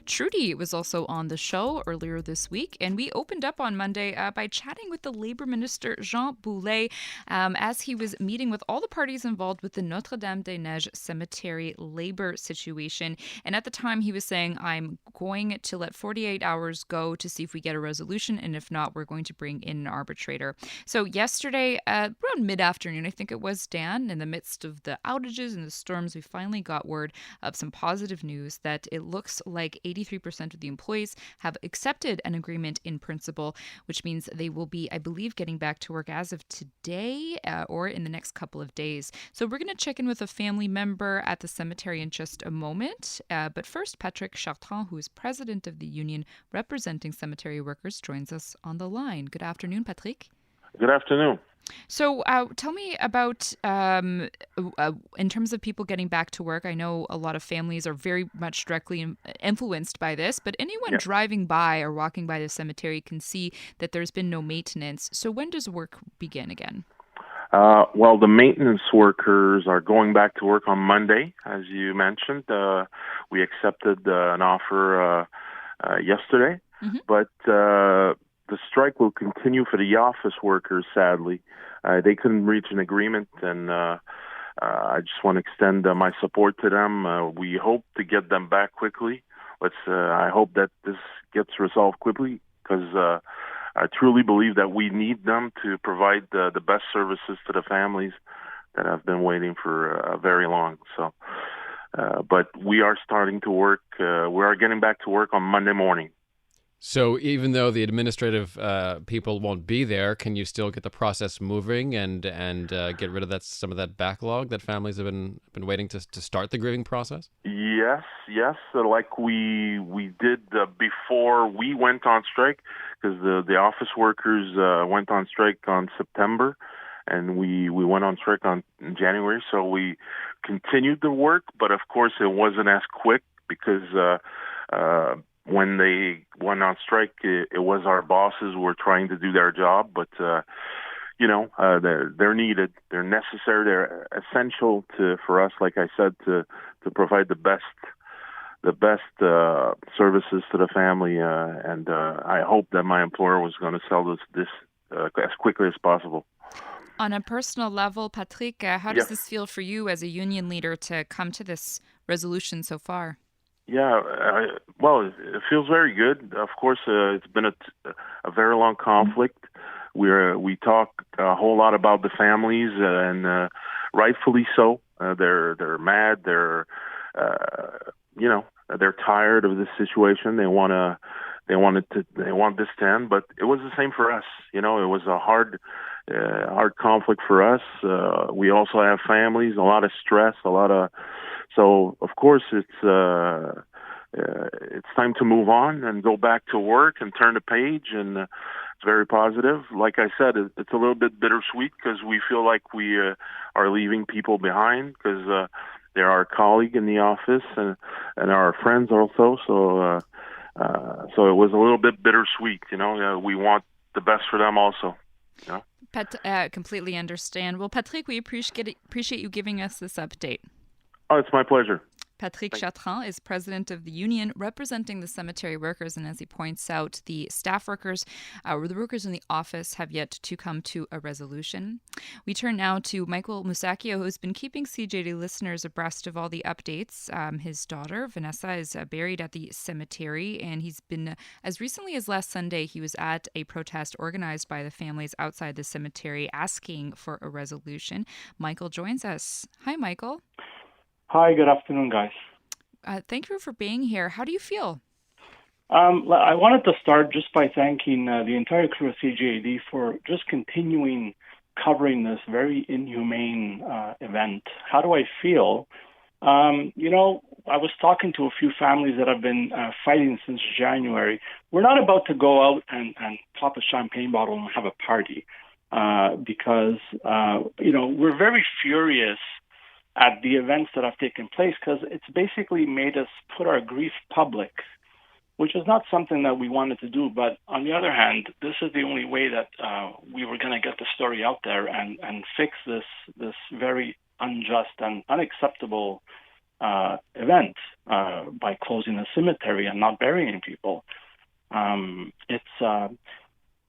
Trudy was also on the show earlier this week, and we opened up on Monday by chatting with the Labor Minister Jean Boulet as he was meeting with all the parties involved with the Notre-Dame-des-Neiges cemetery labor situation. And at the time, he was saying, I'm going to let 48 hours go to see if we get a resolution, and if not, we're going to bring in an arbitrator. So yesterday, around mid-afternoon, I think it was, Dan, in the midst of the outages and the storms, we finally got word of some positive news that it looks like 83% of the employees have accepted an agreement in principle, which means they will be, I believe, getting back to work as of today or in the next couple of days. So we're going to check in with a family member at the cemetery in just a moment. But first, Patrick Chartrand, who is president of the union representing cemetery workers, joins us on the line. Good afternoon, Patrick. Good afternoon. So tell me about, in terms of people getting back to work, I know a lot of families are very much directly influenced by this, but anyone Yeah. driving by or walking by the cemetery can see that there's been no maintenance. So when does work begin again? Well, the maintenance workers are going back to work on Monday, as you mentioned. We accepted an offer yesterday, Mm-hmm. but the strike will continue for the office workers, sadly. They couldn't reach an agreement, and I just want to extend my support to them. We hope to get them back quickly. I hope that this gets resolved quickly because I truly believe that we need them to provide the best services to the families that have been waiting for very long. But we are starting to work. We are getting back to work on Monday morning. So even though the administrative people won't be there, can you still get the process moving and get rid of some of that backlog that families have been waiting to start the grieving process? Yes. Like we did before we went on strike, because the office workers went on strike on September, and we went on strike in January. So we continued the work, but of course it wasn't as quick because when they went on strike, it was our bosses who were trying to do their job, but they're needed, they're necessary, they're essential for us, like I said, to provide the best services to the family, and I hope that my employer was going to sell this as quickly as possible. On a personal level, Patrick, how does Yes. this feel for you as a union leader to come to this resolution so far? Yeah, well, it feels very good. Of course, it's been a very long conflict. We talk a whole lot about the families, and rightfully so. They're mad. They're tired of this situation. They want this to end. But it was the same for us. It was a hard conflict for us. We also have families, a lot of stress, so of course it's time to move on and go back to work and turn the page, and it's very positive. Like I said, it's a little bit bittersweet because we feel like we are leaving people behind, because they're our colleague in the office and our friends also. So it was a little bit bittersweet. We want the best for them also. Completely understand. Well, Patrick, we appreciate you giving us this update. Oh, it's my pleasure. Patrick Chartrand is president of the union representing the cemetery workers, and as he points out, the staff workers or the workers in the office have yet to come to a resolution. We turn now to Michael MUSACCHIO, who's been keeping CJD listeners abreast of all the updates. His daughter, Vanessa, is buried at the cemetery, and he's been, as recently as last Sunday, he was at a protest organized by the families outside the cemetery asking for a resolution. Michael joins us. Hi, Michael. Hi, good afternoon, guys. Thank you for being here. How do you feel? I wanted to start just by thanking the entire crew of CJAD for just continuing covering this very inhumane event. How do I feel? I was talking to a few families that have been fighting since January. We're not about to go out and pop a champagne bottle and have a party because, we're very furious at the events that have taken place, because it's basically made us put our grief public, which is not something that we wanted to do. But on the other hand, this is the only way that we were going to get the story out there and fix this very unjust and unacceptable event by closing a cemetery and not burying people.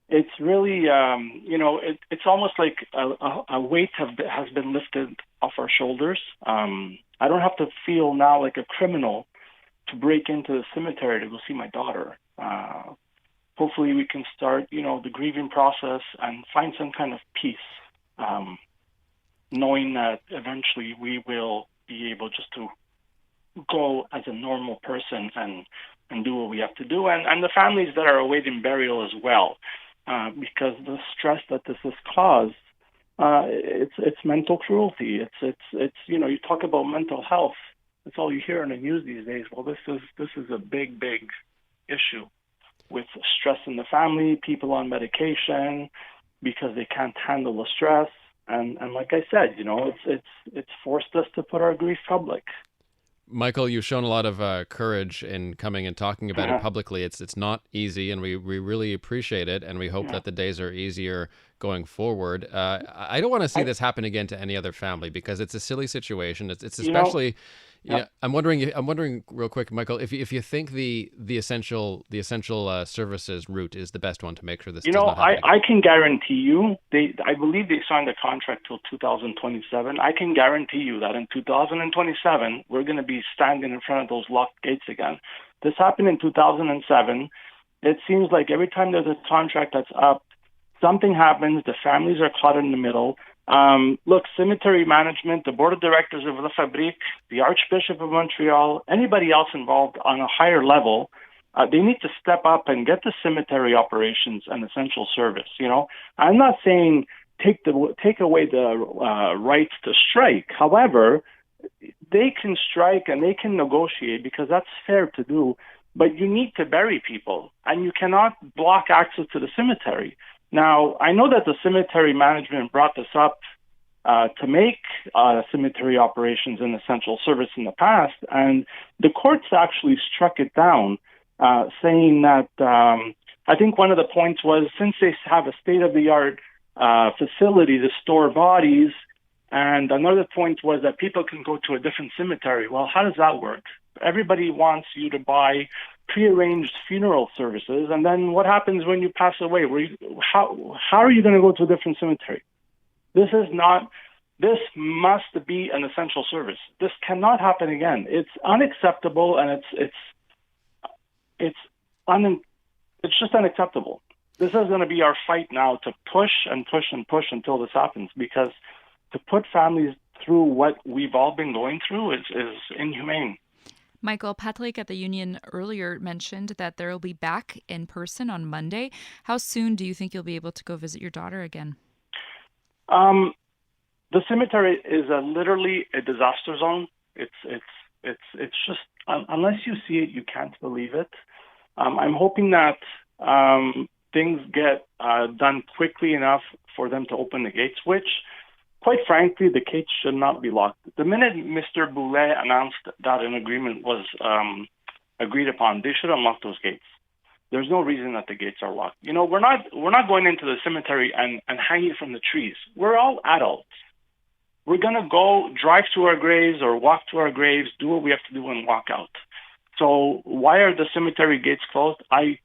It's really, it's almost like a weight has been lifted off our shoulders. I don't have to feel now like a criminal to break into the cemetery to go see my daughter. Hopefully we can start, the grieving process and find some kind of peace, knowing that eventually we will be able just to go as a normal person and do what we have to do. And the families that are awaiting burial as well. Because the stress that this has caused, it's mental cruelty. It's you talk about mental health. That's all you hear in the news these days. Well, this is a big issue with stress in the family, people on medication because they can't handle the stress. And like I said, it's forced us to put our grief public. Michael, you've shown a lot of courage in coming and talking about it publicly. It's not easy, and we really appreciate it, and we hope that the days are easier going forward. I don't want to see this happen again to any other family because it's a silly situation. It's especially. I'm wondering real quick, Michael, if you think the essential services route is the best one to make sure this does not happen again. I can guarantee you, I believe they signed a contract till 2027. I can guarantee you that in 2027 we're going to be standing in front of those locked gates again. This happened in 2007. It seems like every time there's a contract that's up, something happens. The families are caught in the middle. Look, cemetery management, the board of directors of La Fabrique, the Archbishop of Montreal, anybody else involved on a higher level, they need to step up and get the cemetery operations an essential service. I'm not saying take away the rights to strike. However, they can strike and they can negotiate because that's fair to do. But you need to bury people, and you cannot block access to the cemetery. Now, I know that the cemetery management brought this up to make cemetery operations an essential service in the past, and the courts actually struck it down, saying that I think one of the points was since they have a state-of-the-art facility to store bodies, and another point was that people can go to a different cemetery. Well, how does that work? Everybody wants you to buy prearranged funeral services, and then what happens when you pass away? How are you going to go to a different cemetery? This must be an essential service. This cannot happen again. It's unacceptable, and it's just unacceptable. This is going to be our fight now to push and push and push until this happens, because to put families through what we've all been going through is inhumane. Michael, Patrick at the Union earlier mentioned that there will be back in person on Monday. How soon do you think you'll be able to go visit your daughter again? The cemetery is literally a disaster zone. It's just unless you see it, you can't believe it. I'm hoping that things get done quickly enough for them to open the gates, which, quite frankly, the gates should not be locked. The minute Mr. Boulet announced that an agreement was agreed upon, they should unlock those gates. There's no reason that the gates are locked. We're not going into the cemetery and hanging from the trees. We're all adults. We're going to go drive to our graves or walk to our graves, do what we have to do, and walk out. So why are the cemetery gates closed? I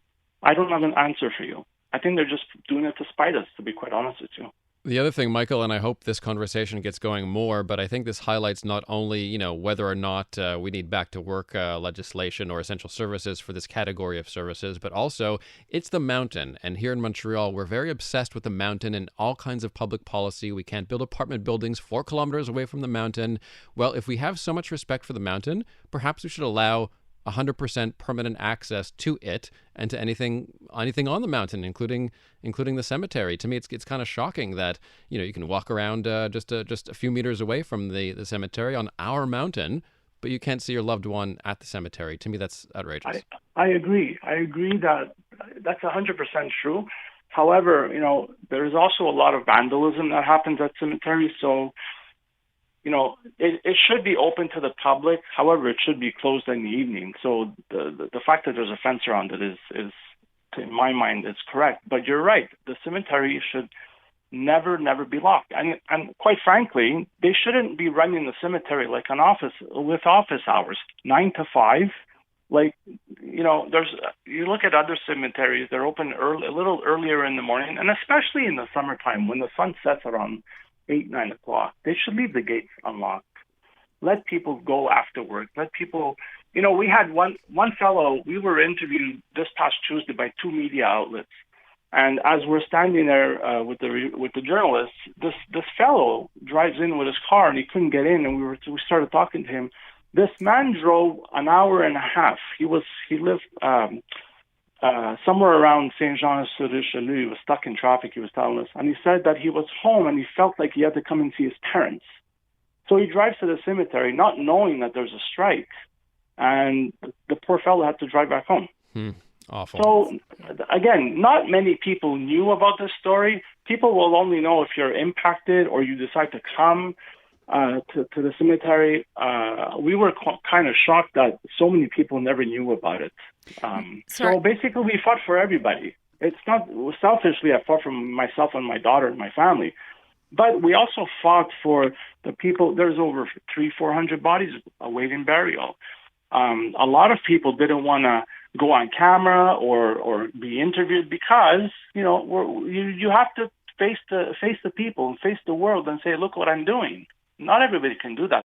don't have an answer for you. I think they're just doing it to spite us, to be quite honest with you. The other thing, Michael, and I hope this conversation gets going more, but I think this highlights not only, whether or not we need back to work legislation or essential services for this category of services, but also it's the mountain. And here in Montreal, we're very obsessed with the mountain and all kinds of public policy. We can't build apartment buildings 4 kilometers away from the mountain. Well, if we have so much respect for the mountain, perhaps we should allow 100% permanent access to it and to anything on the mountain, including the cemetery. To me, it's kind of shocking that you can walk around just a few meters away from the cemetery on our mountain, but you can't see your loved one at the cemetery. To me, that's outrageous. I agree. I agree that that's 100% true. However, there is also a lot of vandalism that happens at cemeteries, so it should be open to the public. However, it should be closed in the evening. So the fact that there's a fence around it is in my mind, is correct. But you're right. The cemetery should never be locked. And quite frankly, they shouldn't be running the cemetery like an office with office hours, 9 to 5. Like, you look at other cemeteries, they're open early, a little earlier in the morning, and especially in the summertime when the sun sets around 8, 9 o'clock. They should leave the gates unlocked. Let people go after work. Let people, we had one fellow, we were interviewed this past Tuesday by 2 media outlets. And as we're standing there with the journalists, this fellow drives in with his car and he couldn't get in, and we started talking to him. This man drove an hour and a half. He lived somewhere around Saint-Jean-sur-Richelieu. He was stuck in traffic, he was telling us. And he said that he was home and he felt like he had to come and see his parents. So he drives to the cemetery not knowing that there's a strike. And the poor fellow had to drive back home. Awful. So, again, not many people knew about this story. People will only know if you're impacted or you decide to come to the cemetery. We were kind of shocked that so many people never knew about it. So basically, we fought for everybody. It's not selfishly. I fought for myself and my daughter and my family, but we also fought for the people. There's over 300-400 bodies awaiting burial. A lot of people didn't want to go on camera or be interviewed because you have to face the people and face the world and say, look what I'm doing. Not everybody can do that.